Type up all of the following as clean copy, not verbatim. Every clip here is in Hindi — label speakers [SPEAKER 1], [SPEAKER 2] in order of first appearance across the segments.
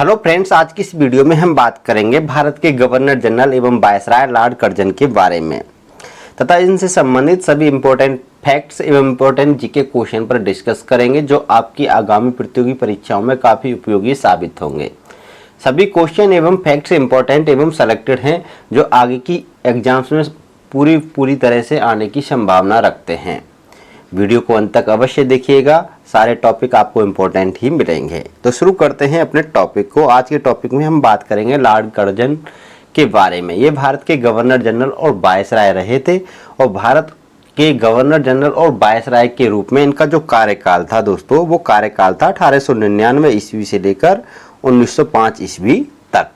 [SPEAKER 1] हेलो फ्रेंड्स, आज की इस वीडियो में हम बात करेंगे भारत के गवर्नर जनरल एवं वायसराय लॉर्ड कर्जन के बारे में तथा इनसे संबंधित सभी इंपॉर्टेंट फैक्ट्स एवं इंपॉर्टेंट जीके क्वेश्चन पर डिस्कस करेंगे जो आपकी आगामी प्रतियोगी परीक्षाओं में काफ़ी उपयोगी साबित होंगे। सभी क्वेश्चन एवं फैक्ट्स इंपॉर्टेंट एवं सेलेक्टेड हैं जो आगे की एग्जाम्स में पूरी तरह से आने की संभावना रखते हैं। वीडियो को अंत तक अवश्य देखिएगा, सारे टॉपिक आपको इम्पोर्टेंट ही मिलेंगे। तो शुरू करते हैं अपने टॉपिक को। आज के टॉपिक में हम बात करेंगे लॉर्ड कर्जन के बारे में। ये भारत के गवर्नर जनरल और वायसराय रहे थे और भारत के गवर्नर जनरल और वायसराय के रूप में इनका जो कार्यकाल था दोस्तों, वो कार्यकाल था 1899 ईस्वी से लेकर 1905 ईस्वी तक।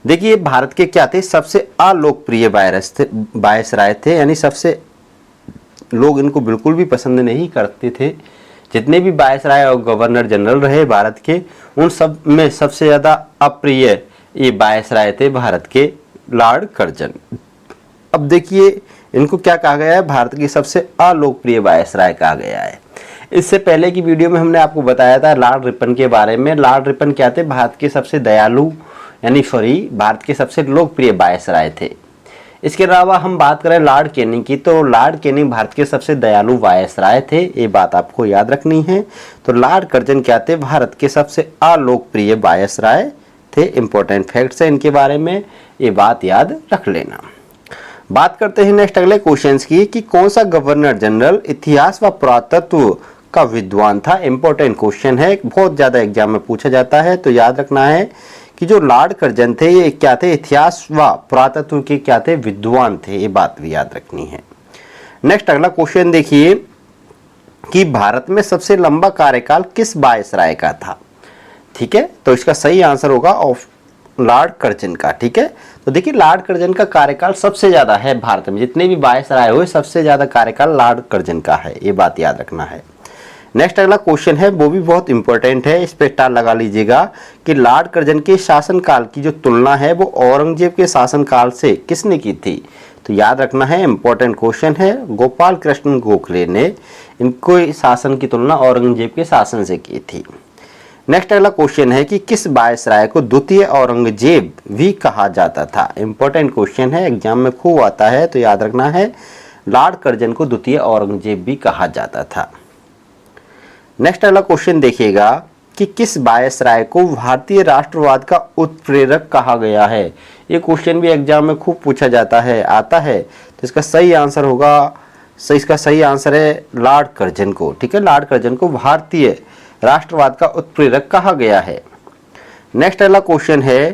[SPEAKER 1] देखिए, भारत के क्या थे, सबसे अलोकप्रिय वायसराय थे, यानी सबसे लोग इनको बिल्कुल भी पसंद नहीं करते थे। जितने भी वायसराय और गवर्नर जनरल रहे भारत के, उन सब में सबसे ज़्यादा अप्रिय ये वायसराय थे भारत के लॉर्ड कर्जन। अब देखिए, इनको क्या कहा गया है, भारत की सबसे अलोकप्रिय वायसराय कहा गया है। इससे पहले की वीडियो में हमने आपको बताया था लॉर्ड रिपन के बारे में। लॉर्ड रिपन क्या थे, भारत के सबसे दयालु भारत के सबसे लोकप्रिय वायसराय थे। इसके अलावा हम बात करें लॉर्ड कैनिंग की, तो लॉर्ड कैनिंग भारत के सबसे दयालु वायसराय थे, ये बात आपको याद रखनी है। तो लॉर्ड कर्जन क्या थे, भारत के सबसे अलोकप्रिय वायसराय थे। इंपॉर्टेंट फैक्ट्स है इनके बारे में, ये बात याद रख लेना। बात करते हैं नेक्स्ट अगले क्वेश्चंस की कि कौन सा गवर्नर जनरल इतिहास व पुरातत्व का विद्वान था। इंपॉर्टेंट क्वेश्चन है, बहुत ज्यादा एग्जाम में पूछा जाता है, तो याद रखना है कि जो लॉर्ड कर्जन थे ये क्या थे, इतिहास व पुरातत्व के क्या थे, विद्वान थे, ये बात भी याद रखनी है। नेक्स्ट अगला क्वेश्चन देखिए कि भारत में सबसे लंबा कार्यकाल किस वायसराय का था। ठीक है, तो इसका सही आंसर होगा ऑफ लॉर्ड कर्जन का। ठीक है, तो देखिए लॉर्ड कर्जन का कार्यकाल सबसे ज्यादा है भारत में, जितने भी वायसराय हुए सबसे ज्यादा कार्यकाल लॉर्ड कर्जन का है, ये बात याद रखना है। नेक्स्ट अगला क्वेश्चन है, वो भी बहुत इंपॉर्टेंट है, इस पे स्टार लगा लीजिएगा कि लॉर्ड कर्जन के शासनकाल की जो तुलना है वो औरंगजेब के शासनकाल से किसने की थी। तो याद रखना है, इंपॉर्टेंट क्वेश्चन है, गोपाल कृष्ण गोखले ने इनको शासन की तुलना औरंगजेब के शासन से की थी। नेक्स्ट अगला क्वेश्चन है कि किस वायसराय को द्वितीय औरंगजेब भी कहा जाता था। इंपॉर्टेंट क्वेश्चन है, एग्जाम में खूब आता है, तो याद रखना है लॉर्ड कर्जन को द्वितीय औरंगजेब भी कहा जाता था। नेक्स्ट अगला क्वेश्चन देखिएगा कि किस वायसराय को भारतीय राष्ट्रवाद का उत्प्रेरक कहा गया है। ये क्वेश्चन भी एग्जाम में खूब पूछा जाता है, आता है, तो इसका सही आंसर होगा, इसका सही आंसर है लॉर्ड कर्जन को। ठीक है, लॉर्ड कर्जन को भारतीय राष्ट्रवाद का उत्प्रेरक कहा गया है। नेक्स्ट अगला क्वेश्चन है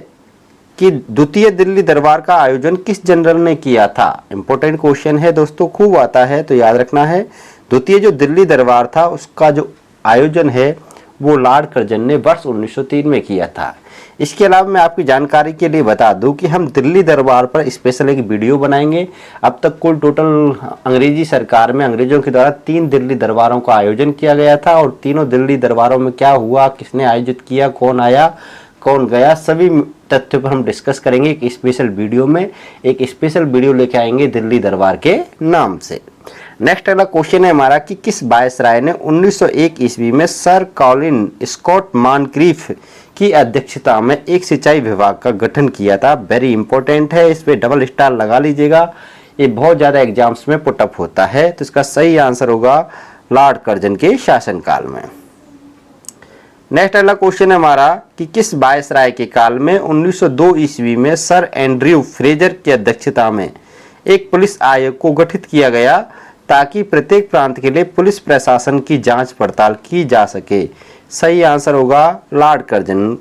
[SPEAKER 1] कि द्वितीय दिल्ली दरबार का आयोजन किस जनरल ने किया था। इंपॉर्टेंट क्वेश्चन है दोस्तों, खूब आता है, तो याद रखना है द्वितीय जो दिल्ली दरबार था उसका जो आयोजन है वो लॉर्ड कर्जन ने वर्ष 1903 में किया था। इसके अलावा मैं आपकी जानकारी के लिए बता दूं कि हम दिल्ली दरबार पर स्पेशल एक वीडियो बनाएंगे। अब तक कुल टोटल अंग्रेजी सरकार में अंग्रेजों के द्वारा 3 दिल्ली दरबारों का आयोजन किया गया था और तीनों दिल्ली दरबारों में क्या हुआ, किसने आयोजित किया, कौन आया कौन गया, सभी तथ्यों पर हम डिस्कस करेंगे एक स्पेशल वीडियो में। एक स्पेशल वीडियो लेके आएंगे दिल्ली दरबार के नाम से। नेक्स्ट अगला क्वेश्चन है हमारा कि किस वायसराय ने 1901 ईस्वी में सर कॉलिन स्कॉट मॉनक्रीफ की अध्यक्षता में एक सिंचाई विभाग का गठन किया था। वेरी इंपॉर्टेंट है, इस पे डबल स्टार लगा लीजिएगा, ये बहुत ज्यादा एग्जाम्स में पुटअप होता है। तो इसका सही आंसर होगा लॉर्ड कर्जन के शासनकाल में। नेक्स्ट अगला क्वेश्चन है हमारा कि किस वायसराय के काल में 1902 ईस्वी में सर एंड्रयू फ्रेजर की अध्यक्षता में एक पुलिस आयोग को गठित किया गया ताकि प्रत्येक प्रांत के लिए पुलिस प्रशासन की जांच पड़ताल की जा सके। सही आंसर होगा लॉर्ड कर्जन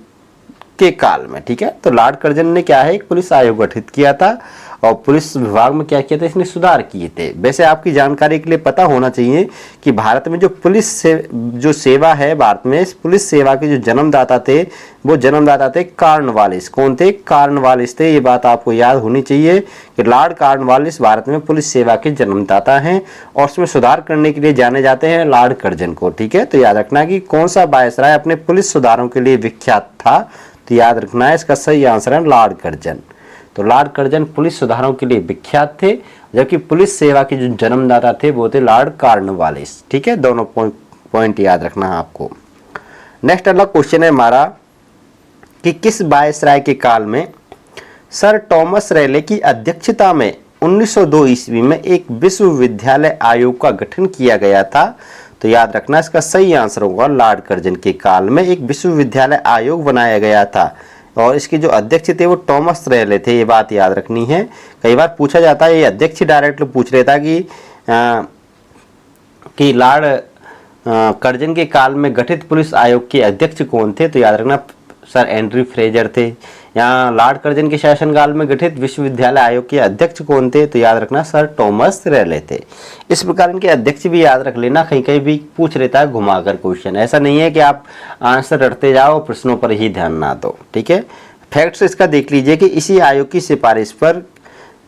[SPEAKER 1] के काल में। ठीक है, तो लॉर्ड कर्जन ने क्या है, एक पुलिस आयोग गठित किया था और पुलिस विभाग में क्या किया था, इसने सुधार किए थे। वैसे आपकी जानकारी के लिए पता होना चाहिए कि भारत में जो पुलिस से जो सेवा है, भारत में इस पुलिस सेवा के जो जन्मदाता थे वो जन्मदाता थे कॉर्नवालिस। कौन थे, कॉर्नवालिस थे। ये बात आपको याद होनी चाहिए कि लॉर्ड कॉर्नवालिस भारत में पुलिस सेवा के जन्मदाता हैं और उसमें सुधार करने के लिए जाने जाते हैं लॉर्ड कर्जन को। ठीक है, तो याद रखना कि कौन सा वायसराय अपने पुलिस सुधारों के लिए विख्यात था, तो याद रखना है इसका सही आंसर है लॉर्ड कर्जन। तो लॉर्ड कर्जन पुलिस सुधारों के लिए विख्यात थे, जबकि पुलिस सेवा के जो जन्मदाता थे वो थे लॉर्ड कॉर्नवालिस। ठीक है, दोनों पॉइंट याद रखना है आपको। नेक्स्ट अगला क्वेश्चन है हमारा कि किस वायसराय के काल में सर टॉमस रेले की अध्यक्षता में 1902 ईस्वी में एक विश्वविद्यालय आयोग का गठन किया गया था। तो याद रखना इसका सही आंसर होगा लॉर्ड कर्जन के काल में एक विश्वविद्यालय आयोग बनाया गया था और इसके जो अध्यक्ष थे वो टॉमस रेले थे। ये बात याद रखनी है। कई बार पूछा जाता है, ये अध्यक्ष डायरेक्ट पूछ रहे था कि लॉर्ड कर्जन के काल में गठित पुलिस आयोग के अध्यक्ष कौन थे। तो याद रखना सर एंड्रयू फ्रेजर थे। यहाँ लॉर्ड कर्जन के शासनकाल में गठित विश्वविद्यालय आयोग के अध्यक्ष कौन थे। तो याद रखना सर टॉमस रेले थे। इस प्रकार इनके अध्यक्ष भी याद रख लेना, कहीं कहीं भी पूछ लेता है घुमाकर क्वेश्चन। ऐसा नहीं है कि आप आंसर रटते जाओ प्रश्नों पर ही ध्यान ना दो। ठीक है, फैक्ट्स इसका देख लीजिए कि इसी आयोग की सिफारिश पर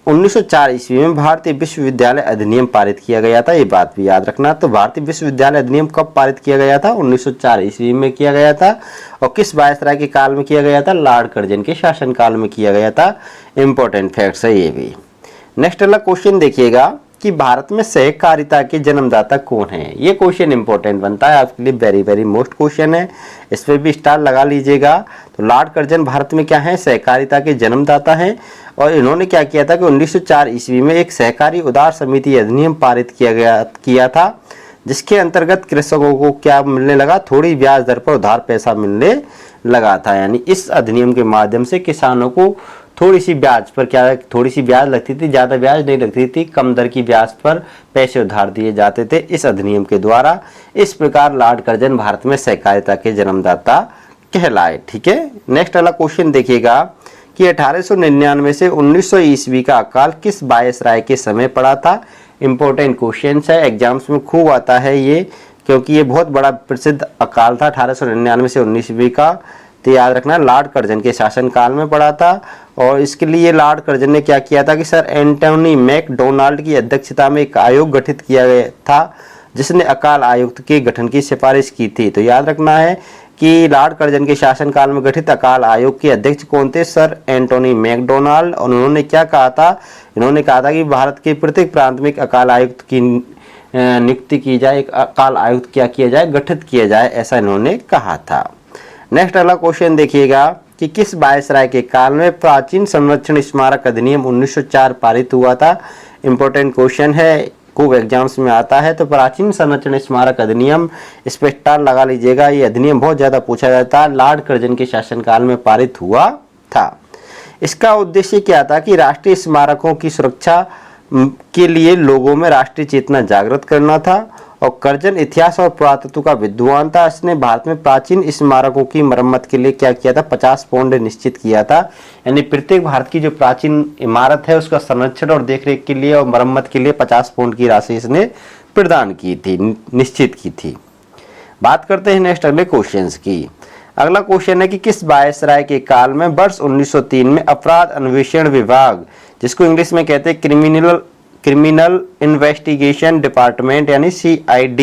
[SPEAKER 1] 1904 ईस्वी में भारतीय विश्वविद्यालय अधिनियम पारित किया गया था। ये बात भी याद रखना। तो भारतीय विश्वविद्यालय अधिनियम कब पारित किया गया था? 1904 ईस्वी में किया गया था। और किस वायसराय के काल में किया गया था? लॉर्ड कर्जन के शासनकाल में किया गया था। इंपॉर्टेंट फैक्ट्स है ये भी। नेक्स्ट वाला क्वेश्चन देखिएगा कि भारत में सहकारिता के जन्मदाता कौन है। ये क्वेश्चन इंपॉर्टेंट बनता है आपके लिए, वेरी वेरी मोस्ट क्वेश्चन है। इस पर भी स्टार लगा लीजिएगा। तो लॉर्ड कर्जन भारत में क्या है? सहकारिता के जन्मदाता हैं। और इन्होंने क्या किया था कि 1904 ईस्वी में एक सहकारी उदार समिति अधिनियम पारित किया था, जिसके अंतर्गत कृषकों को क्या मिलने लगा? थोड़ी ब्याज दर पर उधार पैसा मिलने लगा था। यानी इस अधिनियम के माध्यम से किसानों को थोड़ी सी ब्याज पर थोड़ी सी ब्याज लगती थी, ज़्यादा ब्याज नहीं लगती थी, कम दर की ब्याज पर पैसे उधार दिए जाते थे इस अधिनियम के द्वारा। इस प्रकार लॉर्ड कर्जन भारत में सहकारिता के जन्मदाता कहलाए। ठीक है, नेक्स्ट वाला क्वेश्चन देखिएगा कि 1899 से 1900 ईस्वी का अकाल किस वायसराय के समय पड़ा था। इंपॉर्टेंट क्वेश्चन है, एग्जाम्स में खूब आता है ये, क्योंकि ये बहुत बड़ा प्रसिद्ध अकाल था 1899 से 19 ईस्वी का। तो याद रखना लॉर्ड कर्जन के शासनकाल में पड़ा था। और इसके लिए लॉर्ड कर्जन ने क्या किया था कि सर एंटोनी मैकडोनाल्ड की अध्यक्षता में एक आयोग गठित किया गया था, जिसने अकाल आयुक्त के गठन की सिफारिश की थी। तो याद रखना है कि लॉर्ड कर्जन के शासनकाल में गठित अकाल आयोग के अध्यक्ष कौन थे? Sir Antony McDonald. और उन्होंने क्या कहा था? इन्होंने कहा था कि भारत के प्रत्येक प्रांत में एक अकाल आयुक्त की नियुक्ति की जाए, एक अकाल आयुक्त क्या किया जाए? गठित किया जाए, ऐसा इन्होंने कहा था। नेक्स्ट अगला क्वेश्चन देखिएगा कि किस वायसराय के काल में प्राचीन संरक्षण स्मारक अधिनियम 1904 पारित हुआ था। इंपॉर्टेंट क्वेश्चन है, खूब एग्जाम्स में आता है। तो प्राचीन संरक्षण स्मारक अधिनियम, इस पर स्टार लगा लीजिएगा। ये अधिनियम बहुत ज्यादा पूछा जाता है, लॉर्ड कर्जन के शासनकाल में पारित हुआ था। इसका उद्देश्य क्या था कि राष्ट्रीय स्मारकों की सुरक्षा के लिए लोगों में राष्ट्रीय चेतना जागृत करना था। और कर्जन इतिहास और पुरातत्व का विद्वान था। इसने भारत में प्राचीन स्मारकों की मरम्मत के लिए क्या किया था? 50 पाउंड निश्चित किया था। यानी प्रत्येक भारत की जो प्राचीन इमारत है उसका संरक्षण और देखरेख के लिए और मरम्मत के लिए 50 पाउंड की राशि इसने प्रदान की थी, निश्चित की थी। बात करते हैं नेक्स्ट अगले क्वेश्चंस की। अगला क्वेश्चन है कि किस वायसराय के काल में वर्ष 1903 में अपराध अन्वेषण विभाग, जिसको इंग्लिश में कहते हैं क्रिमिनल इन्वेस्टिगेशन डिपार्टमेंट यानी CID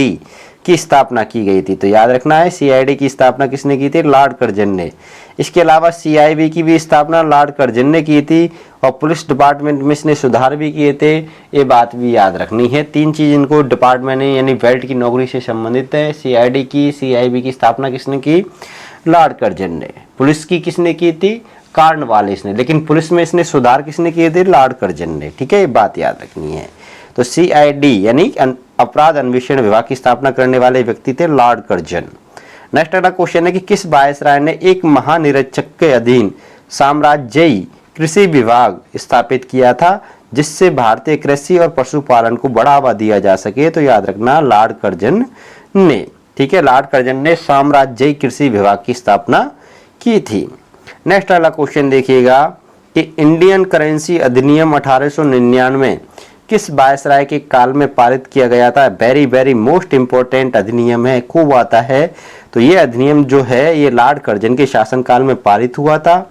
[SPEAKER 1] की स्थापना की गई थी। तो याद रखना है CID की स्थापना किसने की थी? लॉर्ड कर्जन ने। इसके अलावा CIB की भी स्थापना लॉर्ड कर्जन ने की थी। और पुलिस डिपार्टमेंट में इसने सुधार भी किए थे, ये बात भी याद रखनी है। 3 चीज इनको डिपार्टमेंट यानी बेल्ट की नौकरी से संबंधित है। CID की, CIB की स्थापना किसने की? लॉर्ड कर्जन ने। पुलिस की किसने की थी? कार्नवालिस ने। लेकिन पुलिस में इसने सुधार किसने किए थे? लॉर्ड कर्जन ने। ठीक है, ये बात याद रखनी है। तो CID यानी अपराध अन्वेषण विभाग की स्थापना करने वाले व्यक्ति थे लॉर्ड कर्जन। नेक्स्ट अगला क्वेश्चन है कि किस वायसराय ने एक महानिरीक्षक के अधीन साम्राज्यी कृषि विभाग स्थापित किया था, जिससे भारतीय कृषि और पशुपालन को बढ़ावा दिया जा सके। तो याद रखना लॉर्ड कर्जन ने। ठीक है, लॉर्ड कर्जन ने साम्राज्यी कृषि विभाग की स्थापना की थी। नेक्स्ट वाला क्वेश्चन देखिएगा कि इंडियन करेंसी अधिनियम 1899 किस वायसराय के काल में पारित किया गया था। वेरी वेरी मोस्ट इंपोर्टेंट अधिनियम है, खूब आता है। तो ये अधिनियम जो है ये लॉर्ड कर्जन के शासनकाल में पारित हुआ था।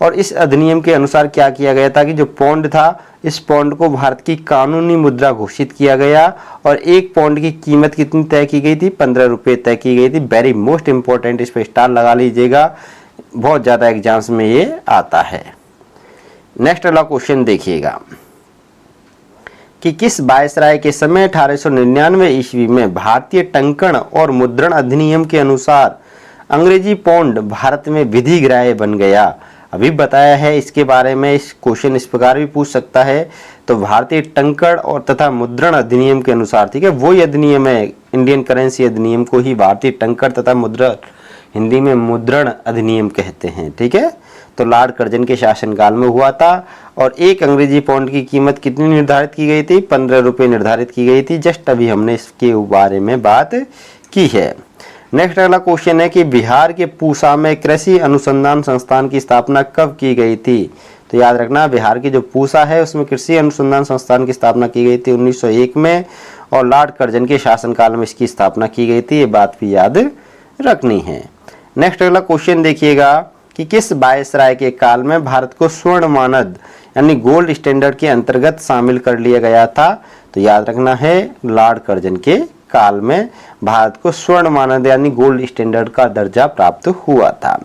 [SPEAKER 1] और इस अधिनियम के अनुसार क्या किया गया था कि जो पौंड था, इस पौंड को भारत की कानूनी मुद्रा घोषित किया गया। और 1 पौंड की कीमत कितनी तय की गई थी? 15 रुपये तय की गई थी। वेरी मोस्ट इंपोर्टेंट, इस पर स्टार लगा लीजिएगा, बहुत ज्यादा एग्जाम्स में ये आता है। नेक्स्ट वाला क्वेश्चन देखिएगा कि किस वायसराय के समय 1899 ईस्वी में भारतीय टंकण और मुद्रण अधिनियम के अनुसार अंग्रेजी पौंड भारत में विधिग्राह्य बन गया, अभी बताया है इसके बारे में। इस क्वेश्चन इस प्रकार भी पूछ सकता है। तो भारतीय टंकण और तथा मुद्रण अधिनियम के अनुसार, ठीक है, वही अधिनियम है, इंडियन करेंसी अधिनियम को ही भारतीय टंकण तथा मुद्रण, हिंदी में मुद्रण अधिनियम कहते हैं, ठीक है। तो लॉर्ड कर्जन के शासनकाल में हुआ था। और एक अंग्रेजी पौंड की कीमत कितनी निर्धारित की गई थी? 15 रुपये निर्धारित की गई थी। जस्ट अभी हमने इसके बारे में बात की है। नेक्स्ट अगला क्वेश्चन है कि बिहार के पूसा में कृषि अनुसंधान संस्थान की स्थापना कब की गई थी? तो याद रखना, बिहार की जो पूसा है उसमें कृषि अनुसंधान संस्थान की स्थापना की गई थी 1901 में, और लॉर्ड कर्जन के शासनकाल में इसकी स्थापना की गई थी। ये बात भी याद रखनी है। नेक्स्ट अगला क्वेश्चन देखिएगा कि किस वायसराय के काल में भारत को स्वर्ण मानद यानी गोल्ड स्टैंडर्ड के अंतर्गत शामिल कर लिया गया था? तो याद रखना है, लॉर्ड कर्जन के काल में भारत को स्वर्ण मानद यानी गोल्ड स्टैंडर्ड का दर्जा प्राप्त हुआ था।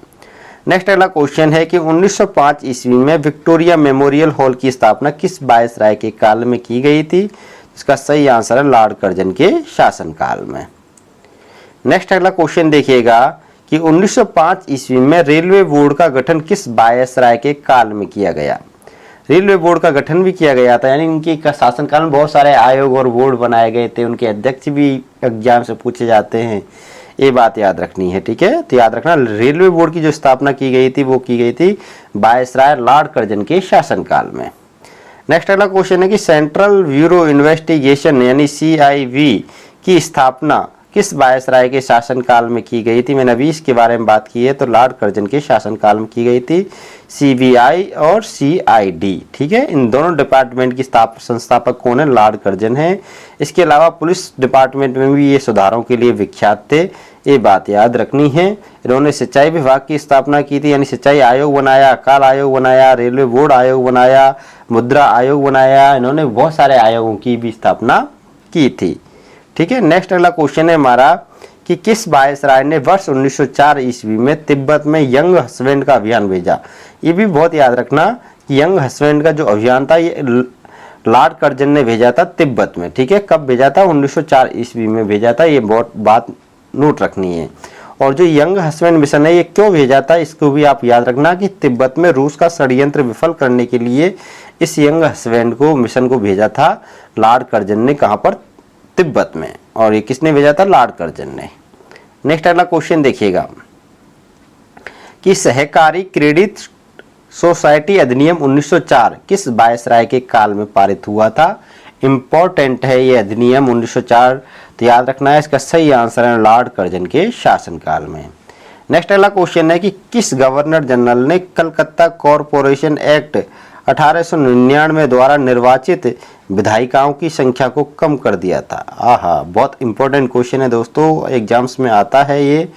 [SPEAKER 1] नेक्स्ट अगला क्वेश्चन है कि 1905 ईस्वी में विक्टोरिया मेमोरियल हॉल की स्थापना किस वायसराय के काल में की गई थी? इसका सही आंसर है लॉर्ड कर्जन के शासनकाल में। नेक्स्ट अगला क्वेश्चन देखिएगा कि 1905 ईस्वी में रेलवे बोर्ड का गठन किस वायसराय के काल में किया गया? रेलवे बोर्ड का गठन भी किया गया था, यानी उनके शासनकाल में बहुत सारे आयोग और बोर्ड बनाए गए थे, उनके अध्यक्ष भी एग्जाम से पूछे जाते हैं, ये बात याद रखनी है, ठीक है। तो याद रखना, रेलवे बोर्ड की जो स्थापना की गई थी वो की गई थी वायसराय लॉर्ड कर्जन के शासनकाल में। नेक्स्ट अगला क्वेश्चन है कि सेंट्रल ब्यूरो इन्वेस्टिगेशन यानी CIV की स्थापना किस वायसराय के शासनकाल में की गई थी? मैंने अभी इसके बारे में बात की है, तो लॉर्ड कर्जन के शासनकाल में की गई थी। CBI और CID, ठीक है, इन दोनों डिपार्टमेंट की संस्थापक कौन है? लॉर्ड कर्जन है। इसके अलावा पुलिस डिपार्टमेंट में भी ये सुधारों के लिए विख्यात थे, ये बात याद रखनी है। इन्होंने सिंचाई विभाग की स्थापना की थी, यानी सिंचाई आयोग बनाया, अकाल आयोग बनाया, रेलवे बोर्ड आयोग बनाया, मुद्रा आयोग बनाया, इन्होंने बहुत सारे आयोगों की भी स्थापना की थी, ठीक है। नेक्स्ट अगला क्वेश्चन है हमारा कि किस वायसराय ने वर्ष 1904 ईस्वी में तिब्बत में यंग हस्बैंड का अभियान भेजा? ये भी बहुत याद रखना कि यंग हस्बैंड का जो अभियान था ये लॉर्ड कर्जन ने भेजा था तिब्बत में, ठीक है। कब भेजा था? 1904 ईस्वी में भेजा था, ये बहुत बात नोट रखनी है। और जो यंग हस्बैंड मिशन है ये क्यों भेजा था, इसको भी आप याद रखना कि तिब्बत में रूस का षड्यंत्र विफल करने के लिए इस यंग हस्बैंड को मिशन को भेजा था लॉर्ड कर्जन ने। कहाँ पर? तिब्बत में। और ये किसने भेजा था? लॉर्ड कर्जन ने। नेक्स्ट अगला क्वेश्चन देखिएगा कि सहकारी क्रेडिट सोसाइटी अधिनियम 1904 किस वायसराय के काल में पारित हुआ था? इंपॉर्टेंट है ये अधिनियम 1904, तो याद रखना है, इसका सही आंसर है लॉर्ड कर्जन के शासनकाल में। नेक्स्ट अगला क्वेश्चन है कि किस गवर्नर जनरल ने कलकत्ता कॉरपोरेशन एक्ट 1899 द्वारा निर्वाचित विधायिकाओं की संख्या को कम कर दिया था? आहा, बहुत इंपॉर्टेंट क्वेश्चन है दोस्तों, एग्जाम्स में आता है ये।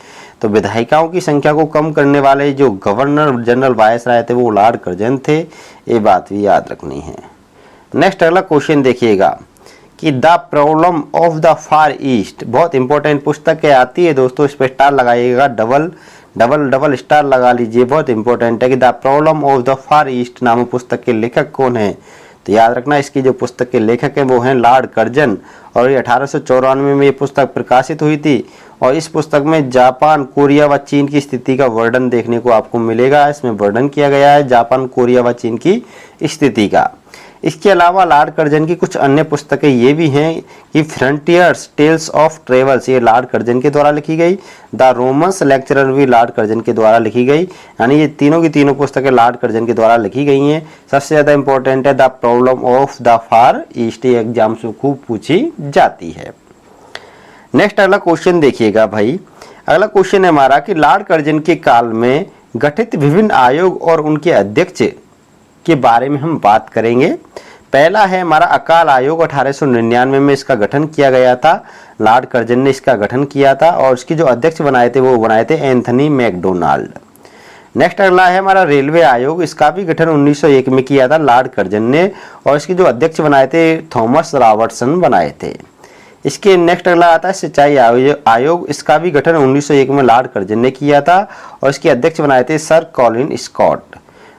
[SPEAKER 1] तो विधायिकाओं की संख्या को कम करने वाले जो गवर्नर जनरल वायसराय थे वो लॉर्ड कर्जन थे, ये बात भी याद रखनी है। नेक्स्ट अगला क्वेश्चन देखिएगा कि the problem of the far east, बहुत इंपॉर्टेंट पुस्तक है, आती है दोस्तों, इस पर स्टार लगाइएगा, डबल स्टार लगा लीजिए, बहुत इंपॉर्टेंट है कि the problem of the far east नामक पुस्तक के लेखक कौन है? तो याद रखना, इसकी जो पुस्तक के लेखक हैं वो हैं लॉर्ड कर्जन, और ये 1894 में ये पुस्तक प्रकाशित हुई थी। और इस पुस्तक में जापान, कोरिया व चीन की स्थिति का वर्णन देखने को आपको मिलेगा। इसमें वर्णन किया गया है जापान, कोरिया व चीन की स्थिति का। इसके अलावा लॉर्ड कर्जन की कुछ अन्य पुस्तकें ये भी हैं कि फ्रंटियर्स टेल्स ऑफ ट्रेवल्स, ये लॉर्ड कर्जन के द्वारा लिखी गई। द रोमन्स लेक्चरर भी लॉर्ड कर्जन के द्वारा लिखी गई, यानी ये तीनों की तीनों पुस्तकें लॉर्ड कर्जन के द्वारा लिखी गई हैं। सबसे ज़्यादा इंपॉर्टेंट है the problem of the far east, exam से खूब पूछी जाती है। नेक्स्ट अगला क्वेश्चन देखिएगा भाई, अगला क्वेश्चन है हमारा कि लॉर्ड कर्जन के काल में गठित विभिन्न आयोग और उनके अध्यक्ष के बारे में हम बात करेंगे। पहला है हमारा अकाल आयोग, 1899 में इसका गठन किया गया था, लॉर्ड कर्जन ने इसका गठन किया था, और इसके जो अध्यक्ष बनाए थे वो बनाए थे एंथनी मैकडोनाल्ड। नेक्स्ट अगला है हमारा रेलवे आयोग, इसका भी गठन 1901 में किया था लॉर्ड कर्जन ने, और इसके जो अध्यक्ष बनाए थे थॉमस रॉबर्टसन बनाए थे। इसके नेक्स्ट अगला आता है सिंचाई आयोग, इसका भी गठन 1901 में लॉर्ड कर्जन ने किया था, और इसके अध्यक्ष बनाए थे सर कॉलिन स्कॉट।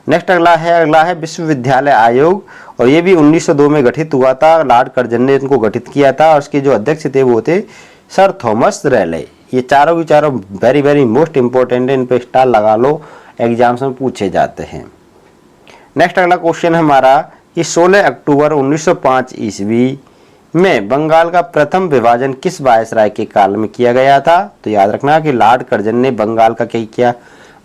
[SPEAKER 1] नेक्स्ट अगला है विश्वविद्यालय आयोग, और ये भी 1902 में गठित हुआ था, लॉर्ड कर्जन ने इनको गठित किया था, और इसके जो अध्यक्ष थे वो थे सर थॉमस रेले। ये चारों की चारों वेरी वेरी मोस्ट इंपॉर्टेंट है, इन पे स्टार लगा लो, एग्जाम्स में पूछे जाते हैं। नेक्स्ट अगला क्वेश्चन है हमारा कि 16 अक्टूबर 1905 ईस्वी में बंगाल का प्रथम विभाजन किस वायसराय के काल में किया गया था? तो याद रखना कि लॉर्ड कर्जन ने बंगाल का क्या किया,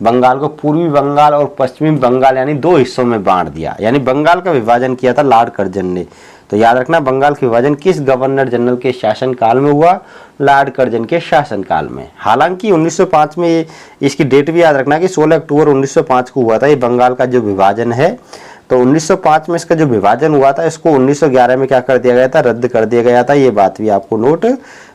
[SPEAKER 1] बंगाल को पूर्वी बंगाल और पश्चिमी बंगाल यानी दो हिस्सों में बांट दिया, यानी बंगाल का विभाजन किया था लॉर्ड कर्जन ने। तो याद रखना बंगाल का विभाजन किस गवर्नर जनरल के शासनकाल में हुआ? लॉर्ड कर्जन के शासनकाल में। हालांकि 1905 में, इसकी डेट भी याद रखना कि 16 अक्टूबर 1905 को हुआ था ये बंगाल का जो विभाजन है। तो 1905 में इसका जो विभाजन हुआ था इसको 1911 में क्या कर दिया गया था? रद्द कर दिया गया था। ये बात भी आपको नोट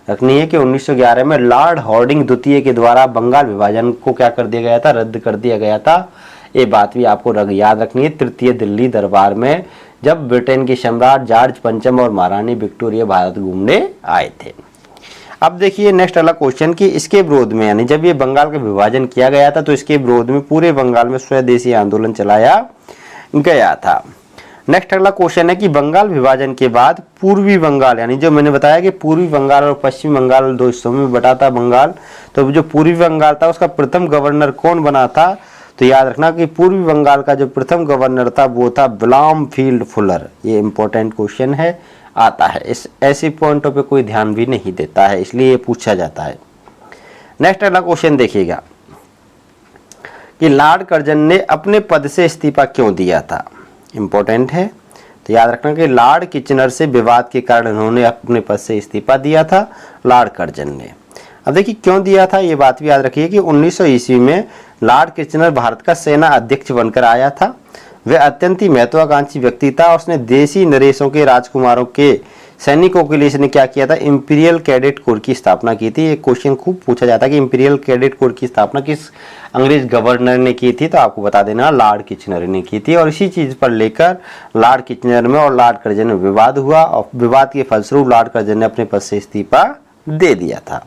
[SPEAKER 1] रखनी है कि 1911 में लॉर्ड हार्डिंग द्वितीय के द्वारा बंगाल विभाजन को क्या कर दिया गया था? रद्द कर दिया गया था। ये बात भी आपको याद रखनी है। तृतीय दिल्ली दरबार में जब ब्रिटेन के सम्राट जॉर्ज पंचम और महारानी विक्टोरिया भारत घूमने आए थे। अब देखिए नेक्स्ट वाला क्वेश्चन कि इसके विरोध में, यानी जब ये बंगाल का विभाजन किया गया था तो इसके विरोध में पूरे बंगाल में स्वदेशी आंदोलन चलाया गया था। नेक्स्ट अगला क्वेश्चन है कि बंगाल विभाजन के बाद पूर्वी बंगाल, यानी जो मैंने बताया कि पूर्वी बंगाल और पश्चिमी बंगाल दो हिस्सों में बटा था बंगाल, तो जो पूर्वी बंगाल था उसका प्रथम गवर्नर कौन बना था? तो याद रखना कि पूर्वी बंगाल का जो प्रथम गवर्नर था वो था ब्लॉमफील्ड फुलर। ये इंपॉर्टेंट क्वेश्चन है, आता है, इस ऐसे पॉइंटों पे कोई ध्यान भी नहीं देता है, इसलिए ये पूछा जाता है। नेक्स्ट अगला क्वेश्चन देखिएगा कि लॉर्ड कर्जन ने अपने पद से इस्तीफा क्यों दिया था? इंपॉर्टेंट है, तो याद रखना कि लॉर्ड किचनर से विवाद के कारण उन्होंने अपने पद से इस्तीफा दिया था लॉर्ड कर्जन ने। अब देखिए क्यों दिया था, ये बात भी याद रखिए कि 1900 ईस्वी में लॉर्ड किचनर भारत का सेना अध्यक्ष बनकर आया था। वह अत्यंत ही महत्वाकांक्षी व्यक्ति था। उसने देशी नरेशों के राजकुमारों के सैनिकों के लिए इसने क्या किया था? इंपीरियल कैडेट कोर की स्थापना की थी। एक क्वेश्चन खूब पूछा जाता है कि इंपीरियल कैडेट कोर की स्थापना किस अंग्रेज गवर्नर ने की थी? तो आपको बता देना लॉर्ड किचनर ने की थी। और इसी चीज पर लेकर लॉर्ड किचनर में और लॉर्ड कर्जन में विवाद हुआ और विवाद के फलस्वरूप लॉर्ड कर्जन ने अपने पद से इस्तीफा दे दिया था।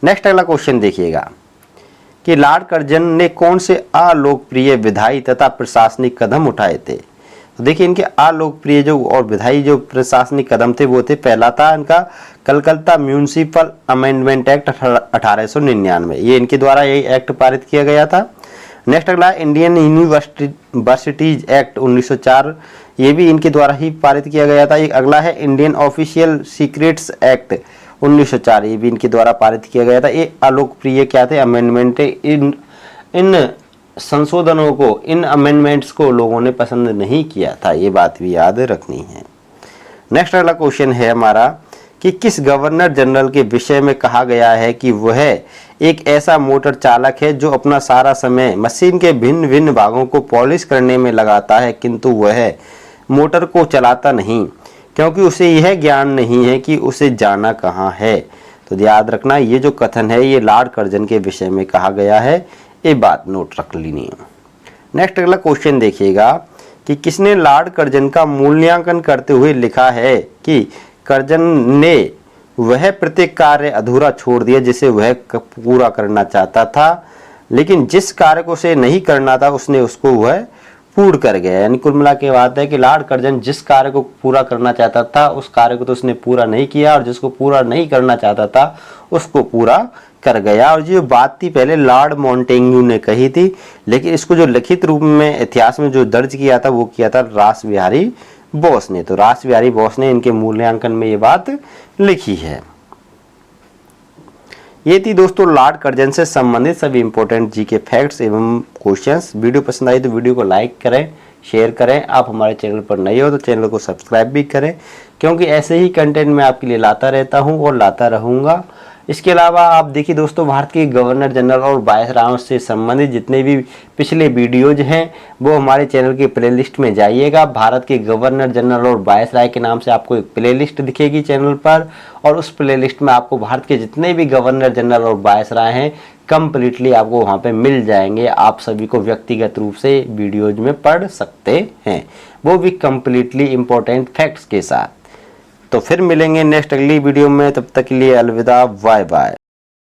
[SPEAKER 1] नेक्स्ट अगला क्वेश्चन देखिएगा कि लॉर्ड कर्जन ने कौन से अलोकप्रिय विधायी तथा प्रशासनिक कदम उठाए थे? तो देखिए इनके अलोकप्रिय जो और विधायी जो प्रशासनिक कदम थे वो थे, पहला था इनका कलकत्ता म्यूनिसिपल अमेंडमेंट एक्ट 1899। ये इनके द्वारा यही एक्ट पारित किया गया था। नेक्स्ट अगला इंडियन यूनिवर्सिटीज एक्ट 1904, ये भी इनके द्वारा ही पारित किया गया था। एक अगला है इंडियन ऑफिशियल सीक्रेट्स एक्ट 1904, ये भी इनके द्वारा पारित किया गया था। ये अलोकप्रिय क्या थे? अमेंडमेंट। इन संशोधनों को, इन अमेंडमेंट्स को लोगों ने पसंद नहीं किया था, ये बात भी याद रखनी है। नेक्स्ट अगला क्वेश्चन है हमारा कि किस गवर्नर जनरल के विषय में कहा गया है कि वह एक ऐसा मोटर चालक है जो अपना सारा समय मशीन के भिन्न भिन्न भागों को पॉलिश करने में लगाता है, किंतु वह मोटर को चलाता नहीं क्योंकि उसे यह ज्ञान नहीं है कि उसे जाना कहाँ है। तो याद रखना ये जो कथन है ये लॉर्ड कर्जन के विषय में कहा गया है, ये बात नोट रख लेनी है। नेक्स्ट अगला क्वेश्चन देखिएगा कि किसने लॉर्ड कर्जन का मूल्यांकन करते हुए लिखा है कि कर्जन ने वह प्रत्येक कार्य अधूरा छोड़ दिया जिसे वह पूरा करना चाहता था, लेकिन जिस कार्य को उसे नहीं करना था उसने उसको वह पूर्ण कर गया। यानी कुल मिला के बात है कि लॉर्ड कर्जन जिस कार्य को पूरा करना चाहता था उस कार्य को तो उसने पूरा नहीं किया, और जिसको पूरा नहीं करना चाहता था उसको पूरा कर गया। और जो बात थी पहले लॉर्ड मॉन्टेग्यू ने कही थी, लेकिन इसको जो लिखित रूप में इतिहास में जो दर्ज किया था वो किया था रासबिहारी बोस ने। तो रासबिहारी बोस ने इनके मूल्यांकन में ये बात लिखी है। ये थी दोस्तों लॉर्ड कर्जन से संबंधित सभी इंपॉर्टेंट जीके फैक्ट्स एवं क्वेश्चंस। वीडियो पसंद आई तो वीडियो को लाइक करें, शेयर करें। आप हमारे चैनल पर नए हो तो चैनल को सब्सक्राइब भी करें, क्योंकि ऐसे ही कंटेंट मैं आपके लिए लाता रहता हूं और लाता रहूंगा। इसके अलावा आप देखिए दोस्तों, भारत के गवर्नर जनरल और वायसरायों से संबंधित जितने भी पिछले वीडियोज हैं वो हमारे चैनल के प्लेलिस्ट में जाइएगा। भारत के गवर्नर जनरल और वायसराय के नाम से आपको एक प्लेलिस्ट दिखेगी चैनल पर, और उस प्लेलिस्ट में आपको भारत के जितने भी गवर्नर जनरल और वायसराय हैं कंप्लीटली आपको वहाँ पे मिल जाएंगे। आप सभी को व्यक्तिगत रूप से वीडियोज में पढ़ सकते हैं, वो भी कंप्लीटली इंपॉर्टेंट फैक्ट्स के साथ। तो फिर मिलेंगे नेक्स्ट अगली वीडियो में, तब तक के लिए अलविदा, बाय बाय।